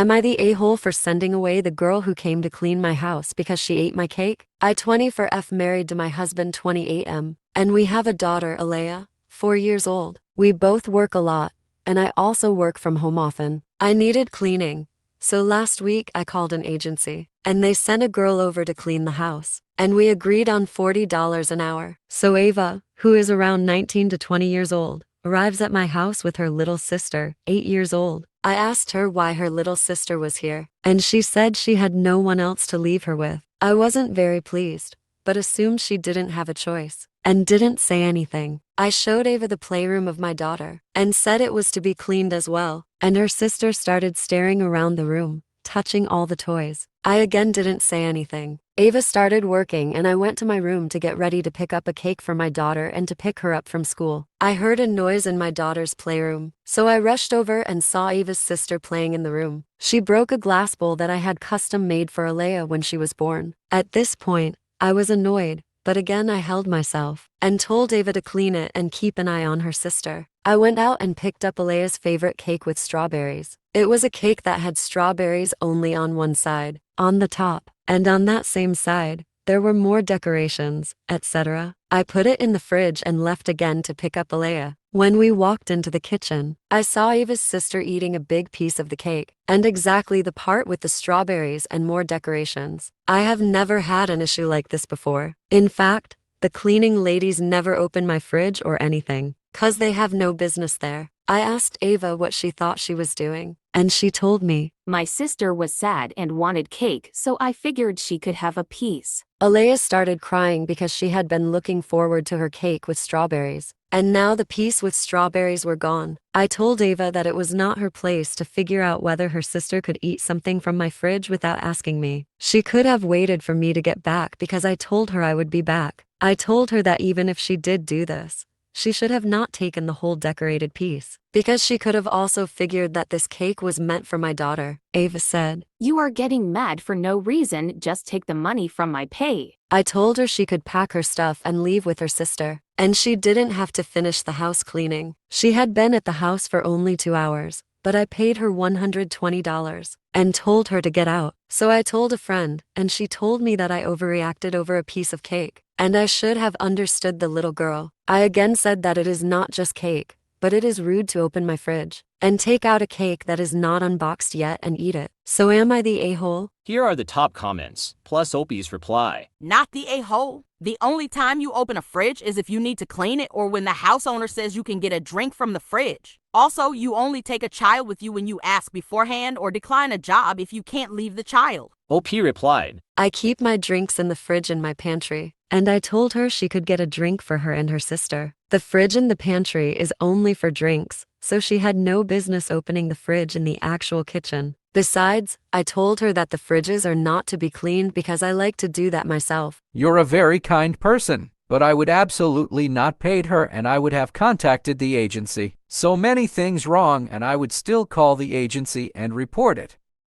Am I the a-hole for sending away the girl who came to clean my house because she ate my cake? I 24F married to my husband 28M, and we have a daughter, Alea, 4 years old. We both work a lot, and I also work from home often. I needed cleaning, so last week I called an agency, and they sent a girl over to clean the house, and we agreed on $40 an hour. So Ava, who is around 19 to 20 years old, arrives at my house with her little sister, 8 years old. I asked her why her little sister was here, and she said she had no one else to leave her with. I wasn't very pleased, but assumed she didn't have a choice, and didn't say anything. I showed Ava the playroom of my daughter, and said it was to be cleaned as well, and her sister started staring around the room, touching all the toys. I again didn't say anything. Ava started working and I went to my room to get ready to pick up a cake for my daughter and to pick her up from school. I heard a noise in my daughter's playroom, so I rushed over and saw Ava's sister playing in the room. She broke a glass bowl that I had custom made for Alea when she was born. At this point, I was annoyed, but again I held myself, and told Ava to clean it and keep an eye on her sister. I went out and picked up Alea's favorite cake with strawberries. It was a cake that had strawberries only on one side, on the top, and on that same side, there were more decorations, etc. I put it in the fridge and left again to pick up Alea. When we walked into the kitchen, I saw Ava's sister eating a big piece of the cake, and exactly the part with the strawberries and more decorations. I have never had an issue like this before. In fact, the cleaning ladies never open my fridge or anything, 'cause they have no business there. I asked Ava what she thought she was doing, and she told me, "My sister was sad and wanted cake, so I figured she could have a piece." Alea started crying because she had been looking forward to her cake with strawberries, and now the piece with strawberries were gone. I told Ava that it was not her place to figure out whether her sister could eat something from my fridge without asking me. She could have waited for me to get back because I told her I would be back. I told her that even if she did do this, she should have not taken the whole decorated piece, because she could have also figured that this cake was meant for my daughter. Ava said, "You are getting mad for no reason, just take the money from my pay." I told her she could pack her stuff and leave with her sister, and she didn't have to finish the house cleaning. She had been at the house for only 2 hours, but I paid her $120 and told her to get out. So I told a friend, and she told me that I overreacted over a piece of cake, and I should have understood the little girl. I again said that it is not just cake, but it is rude to open my fridge and take out a cake that is not unboxed yet and eat it. So am I the a-hole? Here are the top comments, plus Opie's reply. Not the a-hole. The only time you open a fridge is if you need to clean it or when the house owner says you can get a drink from the fridge. Also, you only take a child with you when you ask beforehand or decline a job if you can't leave the child. OP replied, I keep my drinks in the fridge in my pantry, and I told her she could get a drink for her and her sister. The fridge in the pantry is only for drinks, so she had no business opening the fridge in the actual kitchen. Besides, I told her that the fridges are not to be cleaned because I like to do that myself. You're a very kind person, but I would absolutely not paid her and I would have contacted the agency. So many things wrong and I would still call the agency and report it.